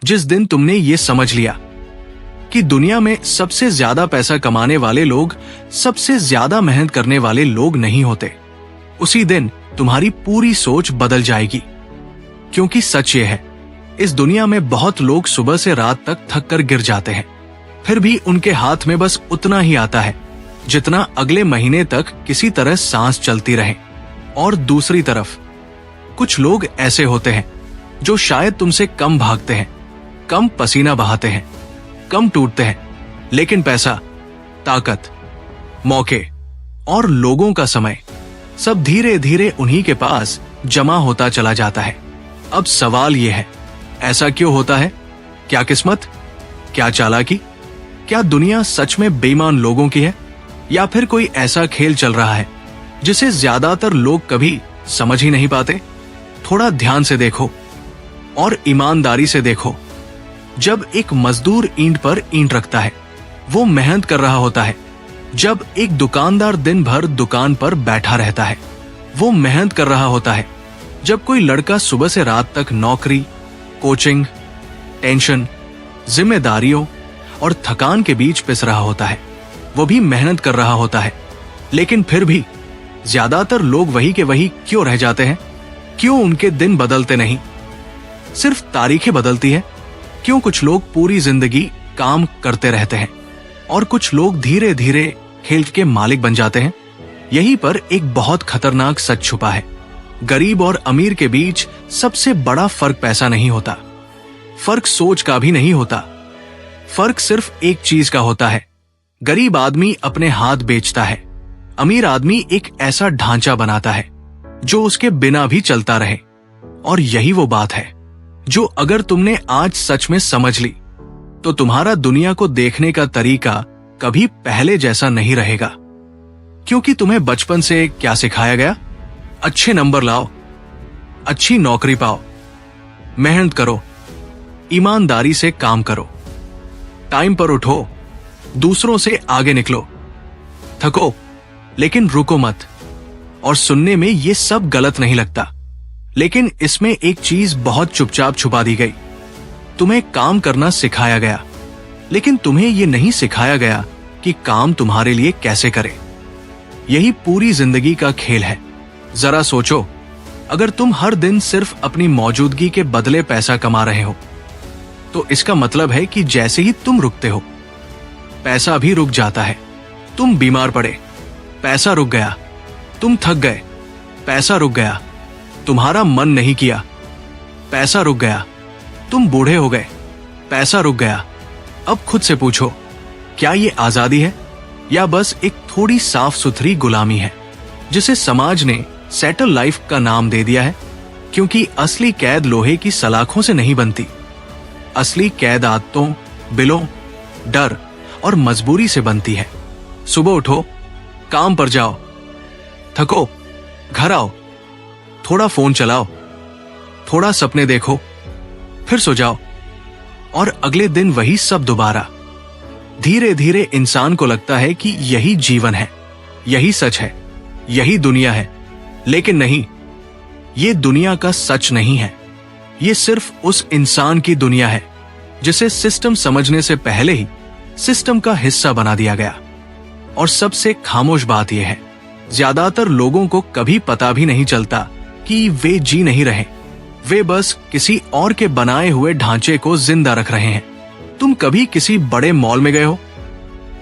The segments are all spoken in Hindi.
जिस दिन तुमने ये समझ लिया कि दुनिया में सबसे ज्यादा पैसा कमाने वाले लोग सबसे ज्यादा मेहनत करने वाले लोग नहीं होते, उसी दिन तुम्हारी पूरी सोच बदल जाएगी। क्योंकि सच ये है, इस दुनिया में बहुत लोग सुबह से रात तक थक कर गिर जाते हैं, फिर भी उनके हाथ में बस उतना ही आता है जितना अगले महीने तक किसी तरह सांस चलती रहे। और दूसरी तरफ कुछ लोग ऐसे होते हैं जो शायद तुमसे कम भागते हैं, कम पसीना बहाते हैं, कम टूटते हैं, लेकिन पैसा, ताकत, मौके और लोगों का समय सब धीरे धीरे उन्हीं के पास जमा होता चला जाता है। अब सवाल यह है, ऐसा क्यों होता है? क्या किस्मत? क्या चालाकी? क्या दुनिया सच में बेईमान लोगों की है, या फिर कोई ऐसा खेल चल रहा है जिसे ज्यादातर लोग कभी समझ ही नहीं पाते? थोड़ा ध्यान से देखो और ईमानदारी से देखो। जब एक मजदूर ईंट पर ईंट रखता है, वो मेहनत कर रहा होता है। जब एक दुकानदार दिन भर दुकान पर बैठा रहता है, वो मेहनत कर रहा होता है। जब कोई लड़का सुबह से रात तक नौकरी, कोचिंग, टेंशन, जिम्मेदारियों और थकान के बीच पिस रहा होता है, वो भी मेहनत कर रहा होता है। लेकिन फिर भी ज्यादातर लोग वही के वही क्यों रह जाते हैं? क्यों उनके दिन बदलते नहीं, सिर्फ तारीखें बदलती है? क्यों कुछ लोग पूरी जिंदगी काम करते रहते हैं और कुछ लोग धीरे धीरे खेल के मालिक बन जाते हैं? यहीं पर एक बहुत खतरनाक सच छुपा है। गरीब और अमीर के बीच सबसे बड़ा फर्क पैसा नहीं होता, फर्क सोच का भी नहीं होता। फर्क सिर्फ एक चीज का होता है, गरीब आदमी अपने हाथ बेचता है, अमीर आदमी एक ऐसा ढांचा बनाता है जो उसके बिना भी चलता रहे। और यही वो बात है जो अगर तुमने आज सच में समझ ली, तो तुम्हारा दुनिया को देखने का तरीका कभी पहले जैसा नहीं रहेगा। क्योंकि तुम्हें बचपन से क्या सिखाया गया? अच्छे नंबर लाओ, अच्छी नौकरी पाओ, मेहनत करो, ईमानदारी से काम करो, टाइम पर उठो, दूसरों से आगे निकलो, थको लेकिन रुको मत। और सुनने में ये सब गलत नहीं लगता, लेकिन इसमें एक चीज बहुत चुपचाप छुपा दी गई। तुम्हें काम करना सिखाया गया, लेकिन तुम्हें यह नहीं सिखाया गया कि काम तुम्हारे लिए कैसे करे। यही पूरी जिंदगी का खेल है। जरा सोचो, अगर तुम हर दिन सिर्फ अपनी मौजूदगी के बदले पैसा कमा रहे हो, तो इसका मतलब है कि जैसे ही तुम रुकते हो, पैसा भी रुक जाता है। तुम बीमार पड़े, पैसा रुक गया। तुम थक गए, पैसा रुक गया। तुम्हारा मन नहीं किया, पैसा रुक गया। तुम बूढ़े हो गए, पैसा रुक गया। अब खुद से पूछो, क्या ये आजादी है या बस एक थोड़ी साफ सुथरी गुलामी है जिसे समाज ने सेटल लाइफ का नाम दे दिया है? क्योंकि असली कैद लोहे की सलाखों से नहीं बनती। असली कैद आदतों, बिलों, डर और मजबूरी से बनती है। सुबह उठो, काम पर जाओ, थको, घर आओ, थोड़ा फोन चलाओ, थोड़ा सपने देखो, फिर सो जाओ, और अगले दिन वही सब दोबारा। धीरे धीरे इंसान को लगता है कि यही जीवन है, यही सच है, यही दुनिया है। लेकिन नहीं, ये दुनिया का सच नहीं है। ये सिर्फ उस इंसान की दुनिया है जिसे सिस्टम समझने से पहले ही सिस्टम का हिस्सा बना दिया गया। और सबसे खामोश बात यह है, ज्यादातर लोगों को कभी पता भी नहीं चलता कि वे जी नहीं रहे, वे बस किसी और के बनाए हुए ढांचे को जिंदा रख रहे हैं। तुम कभी किसी बड़े मॉल में गए हो,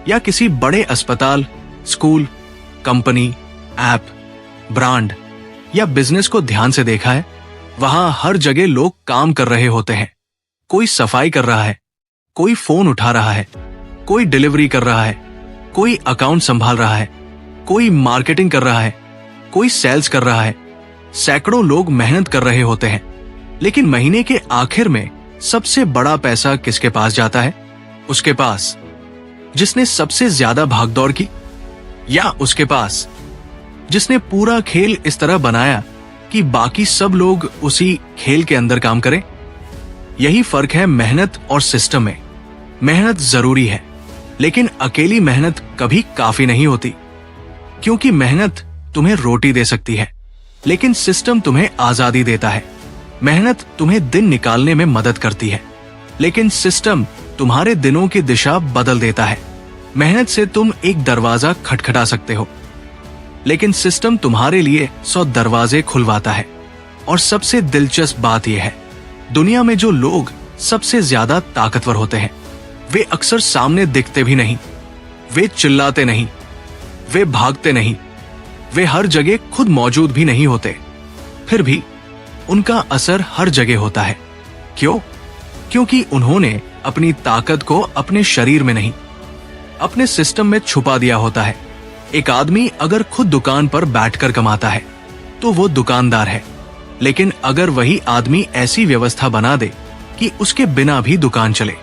या किसी बड़े अस्पताल, स्कूल, कंपनी, ऐप, ब्रांड या बिजनेस को ध्यान से देखा है? वहां हर जगह लोग काम कर रहे होते हैं। कोई सफाई कर रहा है, कोई फोन उठा रहा है, कोई डिलीवरी कर रहा है, कोई अकाउंट संभाल रहा है, कोई मार्केटिंग कर रहा है, कोई सेल्स कर रहा है। सैकड़ों लोग मेहनत कर रहे होते हैं, लेकिन महीने के आखिर में सबसे बड़ा पैसा किसके पास जाता है? उसके पास जिसने सबसे ज्यादा भागदौड़ की, या उसके पास जिसने पूरा खेल इस तरह बनाया कि बाकी सब लोग उसी खेल के अंदर काम करें? यही फर्क है मेहनत और सिस्टम में। मेहनत जरूरी है, लेकिन अकेली मेहनत कभी काफी नहीं होती। क्योंकि मेहनत तुम्हें रोटी दे सकती है, लेकिन सिस्टम तुम्हें आजादी देता है। मेहनत तुम्हें दिन निकालने में मदद करती है, लेकिन सिस्टम तुम्हारे दिनों की दिशा बदल देता है। मेहनत से तुम एक दरवाजा खटखटा सकते हो, लेकिन सिस्टम तुम्हारे लिए 100 दरवाजे खुलवाता है। और सबसे दिलचस्प बात यह है, दुनिया में जो लोग सबसे ज्यादा ताकतवर होते हैं, वे अक्सर सामने दिखते भी नहीं। वे चिल्लाते नहीं, वे भागते नहीं, वे हर जगह खुद मौजूद भी नहीं होते, फिर भी उनका असर हर जगह होता है। क्यों? क्योंकि उन्होंने अपनी ताकत को अपने शरीर में नहीं, अपने सिस्टम में छुपा दिया होता है। एक आदमी अगर खुद दुकान पर बैठकर कमाता है तो वो दुकानदार है, लेकिन अगर वही आदमी ऐसी व्यवस्था बना दे कि उसके बिना भी दुकान चले,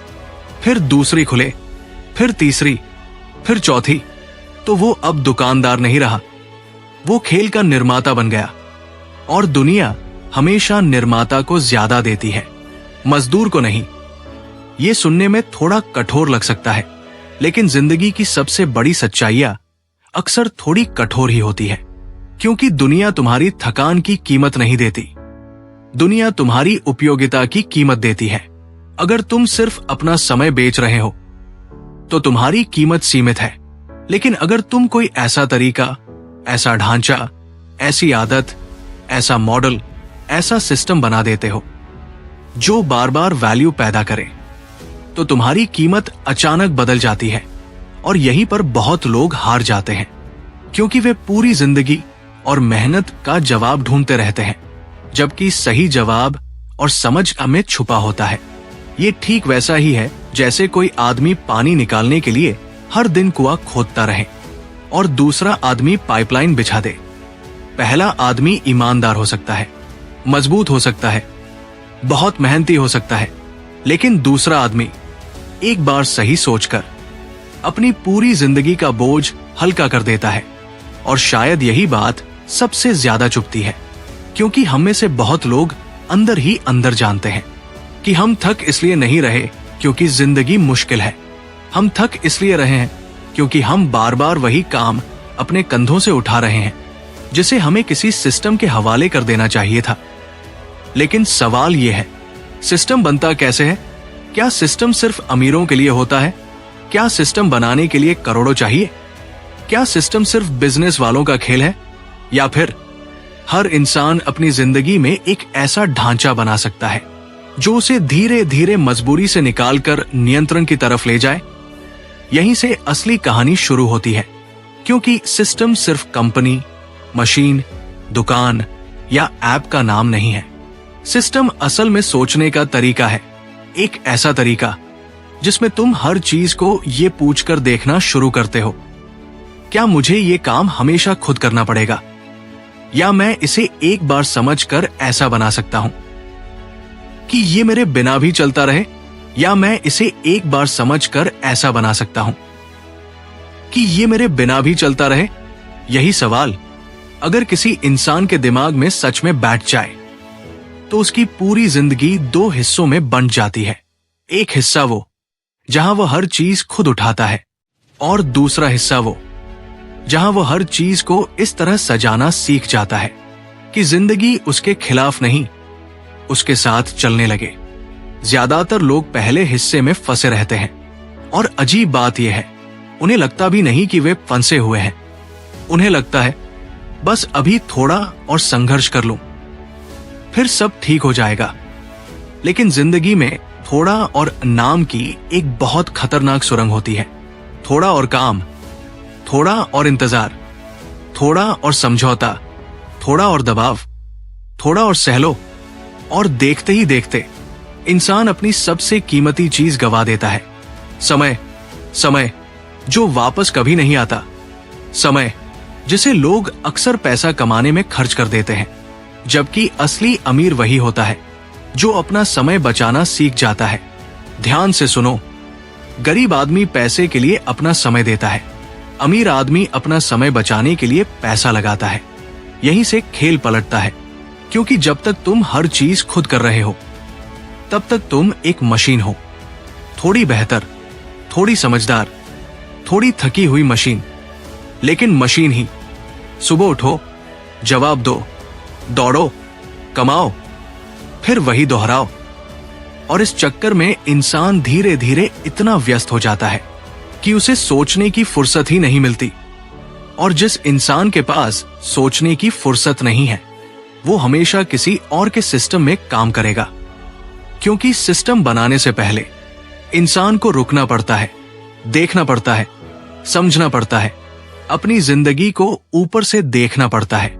फिर दूसरी खुले, फिर तीसरी, फिर चौथी, तो वो अब दुकानदार नहीं रहा, वो खेल का निर्माता बन गया। और दुनिया हमेशा निर्माता को ज्यादा देती है, मजदूर को नहीं। ये सुनने में थोड़ा कठोर लग सकता है, लेकिन जिंदगी की सबसे बड़ी सच्चाइयां अक्सर थोड़ी कठोर ही होती है। क्योंकि दुनिया तुम्हारी थकान की कीमत नहीं देती, दुनिया तुम्हारी उपयोगिता की कीमत देती है। अगर तुम सिर्फ अपना समय बेच रहे हो तो तुम्हारी कीमत सीमित है, लेकिन अगर तुम कोई ऐसा तरीका, ऐसा ढांचा, ऐसी आदत, ऐसा मॉडल, ऐसा सिस्टम बना देते हो जो बार बार वैल्यू पैदा करे, तो तुम्हारी कीमत अचानक बदल जाती है। और यहीं पर बहुत लोग हार जाते हैं, क्योंकि वे पूरी जिंदगी और मेहनत का जवाब ढूंढते रहते हैं, जबकि सही जवाब और समझ में छुपा होता है। ये ठीक वैसा ही है जैसे कोई आदमी पानी निकालने के लिए हर दिन कुआं खोदता रहे और दूसरा आदमी पाइपलाइन बिछा दे। पहला आदमी ईमानदार हो सकता है, मजबूत हो सकता है, बहुत मेहनती हो सकता है, लेकिन दूसरा आदमी एक बार सही सोचकर अपनी पूरी जिंदगी का बोझ हल्का कर देता है। और शायद यही बात सबसे ज्यादा चुभती है, क्योंकि हम में से बहुत लोग अंदर ही अंदर जानते हैं कि हम थक इसलिए नहीं रहे क्योंकि जिंदगी मुश्किल है, हम थक इसलिए रहे हैं क्योंकि हम बार बार वही काम अपने कंधों से उठा रहे हैं जिसे हमें किसी सिस्टम के हवाले कर देना चाहिए था। लेकिन सवाल यह है, सिस्टम बनता कैसे है? क्या सिस्टम सिर्फ अमीरों के लिए होता है? क्या सिस्टम बनाने के लिए करोड़ों चाहिए? क्या सिस्टम सिर्फ बिजनेस वालों का खेल है? या फिर हर इंसान अपनी जिंदगी में एक ऐसा ढांचा बना सकता है जो उसे धीरे धीरे मजबूरी से निकालकर नियंत्रण की तरफ ले जाए? यहीं से असली कहानी शुरू होती है, क्योंकि सिस्टम सिर्फ कंपनी, मशीन, दुकान या ऐप का नाम नहीं है। सिस्टम असल में सोचने का तरीका है, एक ऐसा तरीका जिसमें तुम हर चीज को ये पूछकर देखना शुरू करते हो, क्या मुझे ये काम हमेशा खुद करना पड़ेगा, या मैं इसे एक बार समझकर ऐसा बना सकता हूं कि ये मेरे बिना भी चलता रहे, या मैं इसे एक बार समझकर ऐसा बना सकता हूं कि ये मेरे बिना भी चलता रहे। यही सवाल अगर किसी इंसान के दिमाग में सच में बैठ जाए तो उसकी पूरी जिंदगी दो हिस्सों में बंट जाती है। एक हिस्सा वो जहां वो हर चीज खुद उठाता है, और दूसरा हिस्सा वो जहां वो हर चीज को इस तरह सजाना सीख जाता है कि जिंदगी उसके खिलाफ नहीं, उसके साथ चलने लगे। ज्यादातर लोग पहले हिस्से में फंसे रहते हैं, और अजीब बात यह है, उन्हें लगता भी नहीं कि वे फंसे हुए हैं। उन्हें लगता है बस अभी थोड़ा और संघर्ष कर लूं, फिर सब ठीक हो जाएगा। लेकिन जिंदगी में थोड़ा और नाम की एक बहुत खतरनाक सुरंग होती है। थोड़ा और काम, थोड़ा और इंतजार, थोड़ा और समझौता, थोड़ा और दबाव, थोड़ा और सहलो, और देखते ही देखते इंसान अपनी सबसे कीमती चीज गवा देता है। समय, समय जो वापस कभी नहीं आता। समय जिसे लोग अक्सर पैसा कमाने में खर्च कर देते हैं, जबकि असली अमीर वही होता है जो अपना समय बचाना सीख जाता है। ध्यान से सुनो, गरीब आदमी पैसे के लिए अपना समय देता है, अमीर आदमी अपना समय बचाने के लिए पैसा लगाता है। यहीं से खेल पलटता है, क्योंकि जब तक तुम हर चीज खुद कर रहे हो तब तक तुम एक मशीन हो, थोड़ी बेहतर, थोड़ी समझदार, थोड़ी थकी हुई मशीन, लेकिन मशीन ही। सुबह उठो, जवाब दो, दौड़ो, कमाओ, फिर वही दोहराओ। और इस चक्कर में इंसान धीरे धीरे इतना व्यस्त हो जाता है कि उसे सोचने की फुर्सत ही नहीं मिलती। और जिस इंसान के पास सोचने की फुर्सत नहीं है, वो हमेशा किसी और के सिस्टम में काम करेगा, क्योंकि सिस्टम बनाने से पहले इंसान को रुकना पड़ता है, देखना पड़ता है, समझना पड़ता है, अपनी जिंदगी को ऊपर से देखना पड़ता है।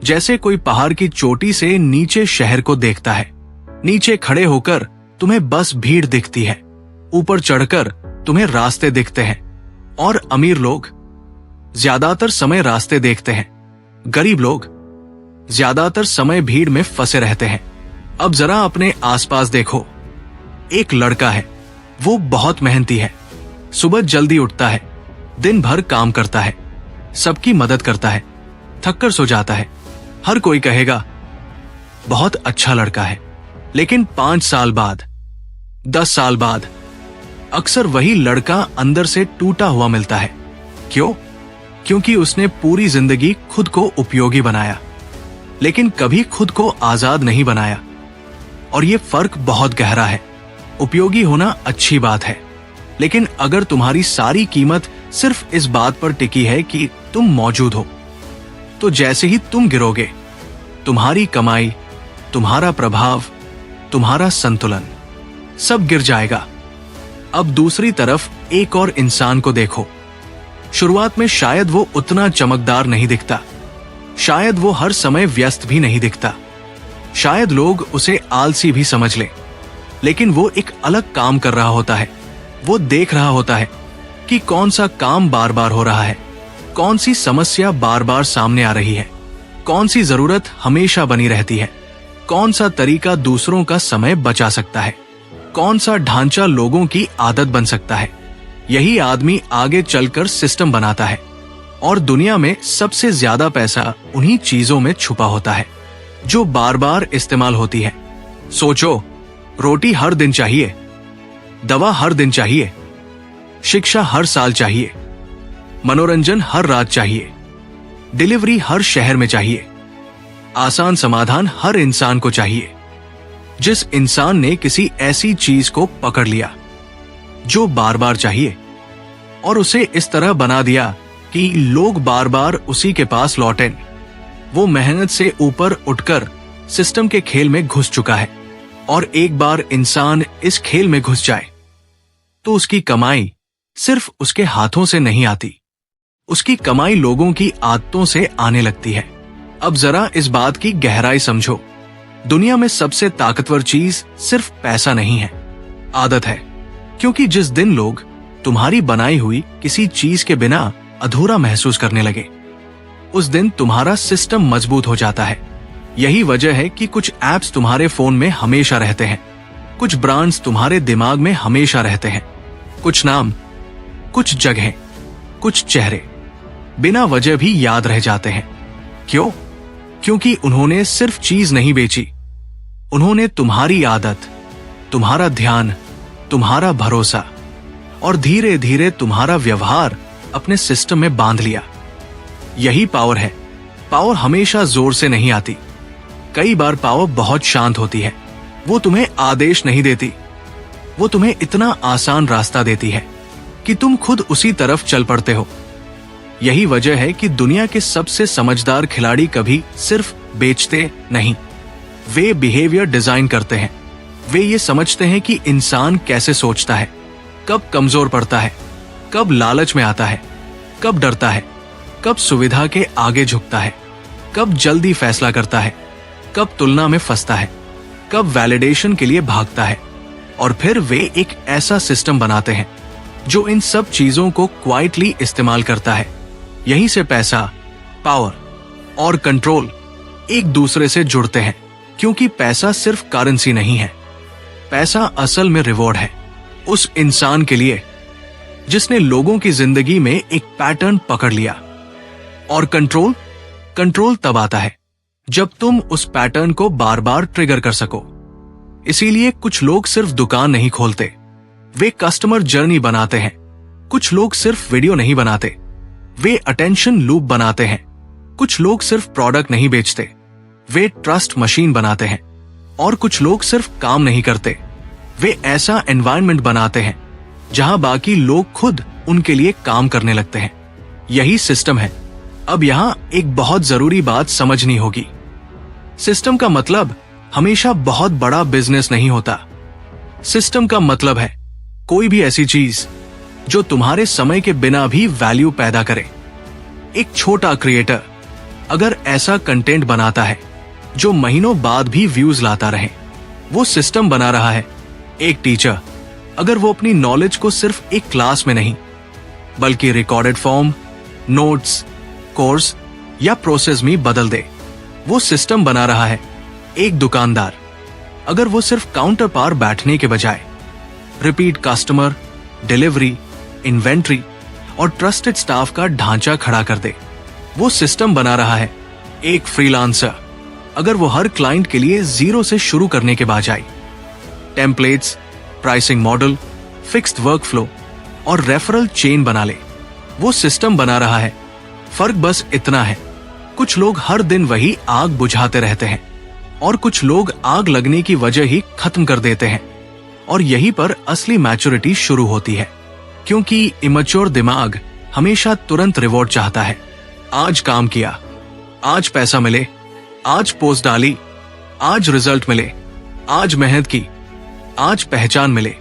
जैसे कोई पहाड़ की चोटी से नीचे शहर को देखता है। नीचे खड़े होकर तुम्हें बस भीड़ दिखती है, ऊपर चढ़कर तुम्हें रास्ते दिखते हैं। और अमीर लोग ज्यादातर समय रास्ते देखते हैं, गरीब लोग ज्यादातर समय भीड़ में फंसे रहते हैं। अब जरा अपने आसपास देखो। एक लड़का है, वो बहुत मेहनती है, सुबह जल्दी उठता है, दिन भर काम करता है, सबकी मदद करता है, थककर सो जाता है। हर कोई कहेगा बहुत अच्छा लड़का है। लेकिन 5 साल बाद, 10 साल बाद अक्सर वही लड़का अंदर से टूटा हुआ मिलता है। क्यों? क्योंकि उसने पूरी जिंदगी खुद को उपयोगी बनाया, लेकिन कभी खुद को आजाद नहीं बनाया। और ये फर्क बहुत गहरा है। उपयोगी होना अच्छी बात है, लेकिन अगर तुम्हारी सारी कीमत सिर्फ इस बात पर टिकी है कि तुम मौजूद हो, तो जैसे ही तुम गिरोगे, तुम्हारी कमाई, तुम्हारा प्रभाव, तुम्हारा संतुलन सब गिर जाएगा। अब दूसरी तरफ एक और इंसान को देखो। शुरुआत में शायद वो उतना चमकदार नहीं दिखता, शायद वो हर समय व्यस्त भी नहीं दिखता, शायद लोग उसे आलसी भी समझ लें, लेकिन वो एक अलग काम कर रहा होता है। वो देख रहा होता है कि कौन सा काम बार बार हो रहा है, कौन सी समस्या बार बार सामने आ रही है, कौन सी जरूरत हमेशा बनी रहती है, कौन सा तरीका दूसरों का समय बचा सकता है, कौन सा ढांचा लोगों की आदत बन सकता है। यही आदमी आगे चलकर सिस्टम बनाता है। और दुनिया में सबसे ज्यादा पैसा उन्हीं चीजों में छुपा होता है जो बार बार इस्तेमाल होती है। सोचो, रोटी हर दिन चाहिए, दवा हर दिन चाहिए, शिक्षा हर साल चाहिए, मनोरंजन हर रात चाहिए, डिलीवरी हर शहर में चाहिए, आसान समाधान हर इंसान को चाहिए। जिस इंसान ने किसी ऐसी चीज को पकड़ लिया जो बार बार चाहिए और उसे इस तरह बना दिया कि लोग बार बार उसी के पास लौटें, वो मेहनत से ऊपर उठकर सिस्टम के खेल में घुस चुका है। और एक बार इंसान इस खेल में घुस जाए तो उसकी कमाई सिर्फ उसके हाथों से नहीं आती, उसकी कमाई लोगों की आदतों से आने लगती है। अब जरा इस बात की गहराई समझो। दुनिया में सबसे ताकतवर चीज सिर्फ पैसा नहीं है, आदत है। क्योंकि जिस दिन लोग तुम्हारी बनाई हुई किसी चीज के बिना अधूरा महसूस करने लगे, उस दिन तुम्हारा सिस्टम मजबूत हो जाता है। यही वजह है कि कुछ ऐप्स तुम्हारे फोन में हमेशा रहते हैं, कुछ ब्रांड्स तुम्हारे दिमाग में हमेशा रहते हैं, कुछ नाम, कुछ जगहें, कुछ चेहरे बिना वजह भी याद रह जाते हैं। क्यों? क्योंकि उन्होंने सिर्फ चीज नहीं बेची, उन्होंने तुम्हारी आदत, तुम्हारा ध्यान, तुम्हारा भरोसा और धीरे धीरे तुम्हारा व्यवहार अपने सिस्टम में बांध लिया। यही पावर है। पावर हमेशा जोर से नहीं आती, कई बार पावर बहुत शांत होती है। वो तुम्हें आदेश नहीं देती, वो तुम्हें इतना आसान रास्ता देती है कि तुम खुद उसी तरफ चल पड़ते हो। यही वजह है कि दुनिया के सबसे समझदार खिलाड़ी कभी सिर्फ बेचते नहीं, वे बिहेवियर डिजाइन करते हैं। वे ये समझते हैं कि इंसान कैसे सोचता है, कब कमजोर पड़ता है, कब लालच में आता है, कब डरता है, कब सुविधा के आगे झुकता है, कब जल्दी फैसला करता है, कब तुलना में फंसता है, कब वैलिडेशन के लिए भागता है। और फिर वे एक ऐसा सिस्टम बनाते हैं जो इन सब चीजों को क्वाइटली इस्तेमाल करता है। यहीं से पैसा, पावर और कंट्रोल एक दूसरे से जुड़ते हैं। क्योंकि पैसा सिर्फ करेंसी नहीं है, पैसा असल में रिवॉर्ड है उस इंसान के लिए जिसने लोगों की जिंदगी में एक पैटर्न पकड़ लिया। और कंट्रोल तब आता है जब तुम उस पैटर्न को बार बार ट्रिगर कर सको। इसीलिए कुछ लोग सिर्फ दुकान नहीं खोलते, वे कस्टमर जर्नी बनाते हैं। कुछ लोग सिर्फ वीडियो नहीं बनाते, वे अटेंशन लूप बनाते हैं। कुछ लोग सिर्फ प्रोडक्ट नहीं बेचते, वे ट्रस्ट मशीन बनाते हैं। और कुछ लोग सिर्फ काम नहीं करते, वे ऐसा एनवायरनमेंट बनाते हैं जहां बाकी लोग खुद उनके लिए काम करने लगते हैं। यही सिस्टम है। अब यहां एक बहुत जरूरी बात समझनी होगी। सिस्टम का मतलब हमेशा बहुत बड़ा बिजनेस नहीं होता। सिस्टम का मतलब है कोई भी ऐसी चीज जो तुम्हारे समय के बिना भी वैल्यू पैदा करे। एक छोटा क्रिएटर अगर ऐसा कंटेंट बनाता है जो महीनों बाद भी व्यूज लाता रहे, वो सिस्टम बना रहा है। एक टीचर अगर वो अपनी नॉलेज को सिर्फ एक क्लास में नहीं बल्कि रिकॉर्डेड फॉर्म, नोट्स, कोर्स या प्रोसेस में बदल दे, वो सिस्टम बना रहा है। एक दुकानदार अगर वो सिर्फ काउंटर पर बैठने के बजाय रिपीट कस्टमर, डिलीवरी, इन्वेंट्री और ट्रस्टेड स्टाफ का ढांचा खड़ा कर दे, वो सिस्टम बना रहा है। एक फ्रीलांसर अगर वो हर क्लाइंट के लिए जीरो से शुरू करने के बजाय templates, pricing model, fixed work flow और रेफरल चेन बना ले, वो सिस्टम बना रहा है। फर्क बस इतना है, कुछ लोग हर दिन वही आग बुझाते रहते हैं और कुछ लोग आग लगने की वजह ही खत्म कर देते हैं। और यहीं पर असली मैच्योरिटी शुरू होती है, क्योंकि इमैच्योर दिमाग हमेशा तुरंत रिवॉर्ड चाहता है। आज काम किया, आज पैसा मिले, आज पोस्ट डाली, आज रिजल्ट मिले, आज मेहनत की, आज पहचान मिले।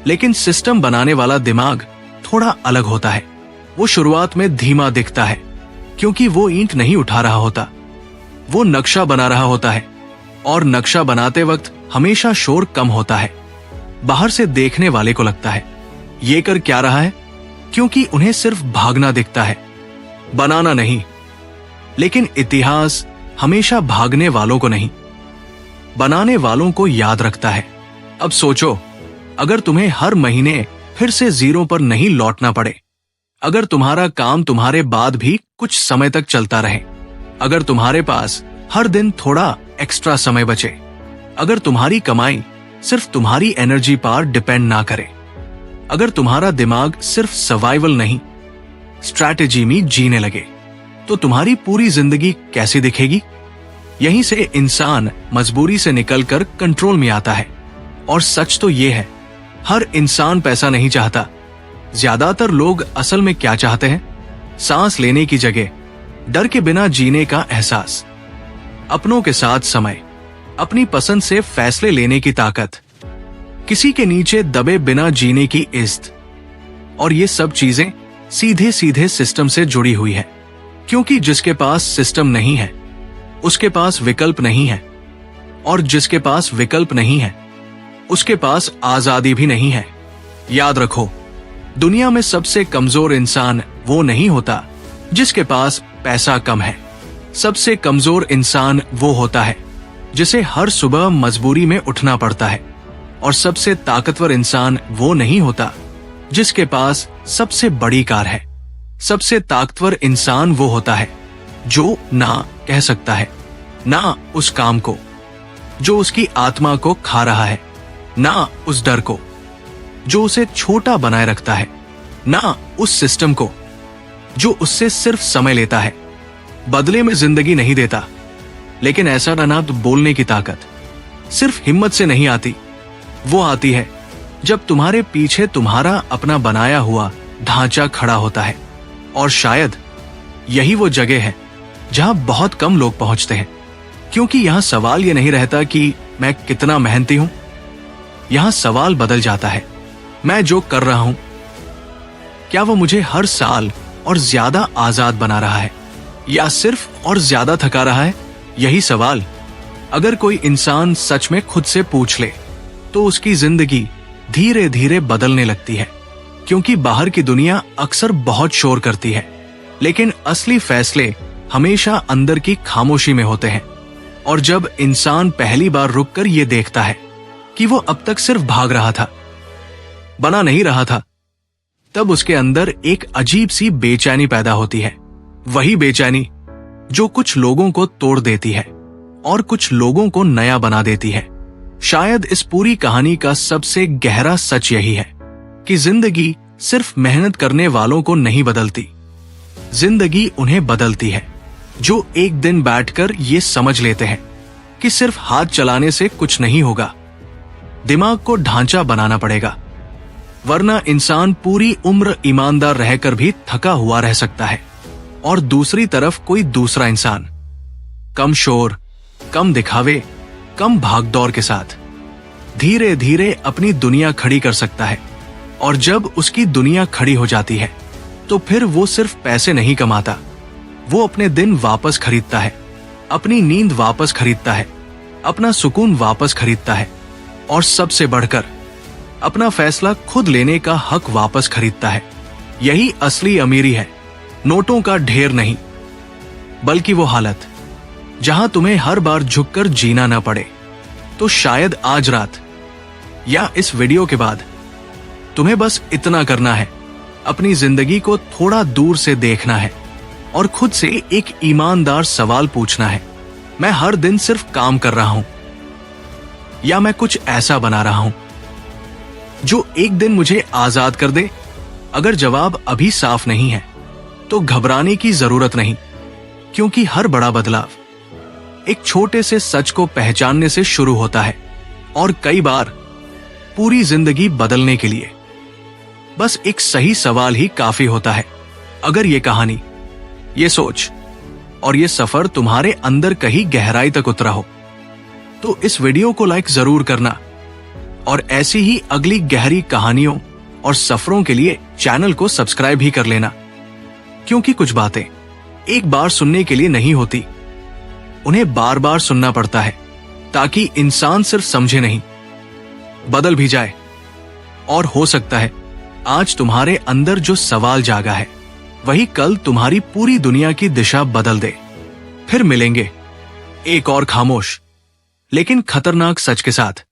लेकिन सिस्टम बनाने वाला दिमाग थोड़ा अलग होता है। वो शुरुआत में धीमा दिखता है क्योंकि वो ईंट नहीं उठा रहा होता, वो नक्शा बना रहा होता है। और नक्शा बनाते वक्त हमेशा शोर कम होता है। बाहर से देखने वाले को लगता है ये कर क्या रहा है, क्योंकि उन्हें सिर्फ भागना दिखता है, बनाना नहीं। लेकिन इतिहास हमेशा भागने वालों को नहीं, बनाने वालों को याद रखता है। अब सोचो, अगर तुम्हें हर महीने फिर से जीरो पर नहीं लौटना पड़े, अगर तुम्हारा काम तुम्हारे बाद भी कुछ समय तक चलता रहे, अगर तुम्हारे पास हर दिन थोड़ा एक्स्ट्रा समय बचे, अगर तुम्हारी कमाई सिर्फ तुम्हारी एनर्जी पर डिपेंड ना करे, अगर तुम्हारा दिमाग सिर्फ सर्वाइवल नहीं स्ट्रैटेजी में जीने लगे, तो तुम्हारी पूरी जिंदगी कैसी दिखेगी? यहीं से इंसान मजबूरी से निकलकर कंट्रोल में आता है। और सच तो ये है, हर इंसान पैसा नहीं चाहता। ज्यादातर लोग असल में क्या चाहते हैं? सांस लेने की जगह डर के बिना जीने का एहसास, अपनों के साथ समय, अपनी पसंद से फैसले लेने की ताकत, किसी के नीचे दबे बिना जीने की इज्जत। और ये सब चीजें सीधे सीधे सिस्टम से जुड़ी हुई है, क्योंकि जिसके पास सिस्टम नहीं है उसके पास विकल्प नहीं है, और जिसके पास विकल्प नहीं है उसके पास आजादी भी नहीं है। याद रखो, दुनिया में सबसे कमजोर इंसान वो नहीं होता जिसके पास पैसा कम है। सबसे कमजोर इंसान वो होता है जिसे हर सुबह मजबूरी में उठना पड़ता है। और सबसे ताकतवर इंसान वो नहीं होता जिसके पास सबसे बड़ी कार है। सबसे ताकतवर इंसान वो होता है जो ना कह सकता है, ना उस काम को जो उसकी आत्मा को खा रहा है, ना उस डर को जो उसे छोटा बनाए रखता है, ना उस सिस्टम को जो उससे सिर्फ समय लेता है, बदले में जिंदगी नहीं देता। लेकिन ऐसा ना तो बोलने की ताकत सिर्फ हिम्मत से नहीं आती, वो आती है जब तुम्हारे पीछे तुम्हारा अपना बनाया हुआ ढांचा खड़ा होता है। और शायद यही वो जगह है जहां बहुत कम लोग पहुंचते हैं, क्योंकि यहां सवाल ये नहीं रहता कि मैं कितना मेहनती हूं, यहां सवाल बदल जाता है, मैं जो कर रहा हूं क्या वो मुझे हर साल और ज्यादा आजाद बना रहा है या सिर्फ और ज्यादा थका रहा है? यही सवाल अगर कोई इंसान सच में खुद से पूछ ले तो उसकी जिंदगी धीरे धीरे बदलने लगती है, क्योंकि बाहर की दुनिया अक्सर बहुत शोर करती है, लेकिन असली फैसले हमेशा अंदर की खामोशी में होते हैं। और जब इंसान पहली बार रुककर ये देखता है कि वो अब तक सिर्फ भाग रहा था, बना नहीं रहा था, तब उसके अंदर एक अजीब सी बेचैनी पैदा होती है। वही बेचैनी जो कुछ लोगों को तोड़ देती है और कुछ लोगों को नया बना देती है। शायद इस पूरी कहानी का सबसे गहरा सच यही है कि जिंदगी सिर्फ मेहनत करने वालों को नहीं बदलती, जिंदगी उन्हें बदलती है जो एक दिन बैठकर ये समझ लेते हैं कि सिर्फ हाथ चलाने से कुछ नहीं होगा, दिमाग को ढांचा बनाना पड़ेगा, वरना इंसान पूरी उम्र ईमानदार रहकर भी थका हुआ रह सकता है। और दूसरी तरफ कोई दूसरा इंसान कम शोर, कम दिखावे, कम भागदौड़ के साथ धीरे धीरे अपनी दुनिया खड़ी कर सकता है। और जब उसकी दुनिया खड़ी हो जाती है तो फिर वो सिर्फ पैसे नहीं कमाता, वो अपने दिन वापस खरीदता है, अपनी नींद वापस खरीदता है, अपना सुकून वापस खरीदता है, और सबसे बढ़कर अपना फैसला खुद लेने का हक वापस खरीदता है। यही असली अमीरी है, नोटों का ढेर नहीं, बल्कि वो हालत जहां तुम्हें हर बार झुककर जीना ना पड़े। तो शायद आज रात या इस वीडियो के बाद तुम्हें बस इतना करना है, अपनी जिंदगी को थोड़ा दूर से देखना है और खुद से एक ईमानदार सवाल पूछना है, मैं हर दिन सिर्फ काम कर रहा हूं या मैं कुछ ऐसा बना रहा हूं जो एक दिन मुझे आजाद कर दे? अगर जवाब अभी साफ नहीं है तो घबराने की जरूरत नहीं, क्योंकि हर बड़ा बदलाव एक छोटे से सच को पहचानने से शुरू होता है। और कई बार पूरी जिंदगी बदलने के लिए बस एक सही सवाल ही काफी होता है। अगर ये कहानी, ये सोच और ये सफर तुम्हारे अंदर कहीं गहराई तक उतरा हो तो इस वीडियो को लाइक जरूर करना, और ऐसी ही अगली गहरी कहानियों और सफरों के लिए चैनल को सब्सक्राइब भी कर लेना। क्योंकि कुछ बातें एक बार सुनने के लिए नहीं होती, उन्हें बार बार सुनना पड़ता है ताकि इंसान सिर्फ समझे नहीं, बदल भी जाए। और हो सकता है आज तुम्हारे अंदर जो सवाल जागा है वही कल तुम्हारी पूरी दुनिया की दिशा बदल दे। फिर मिलेंगे एक और खामोश लेकिन खतरनाक सच के साथ।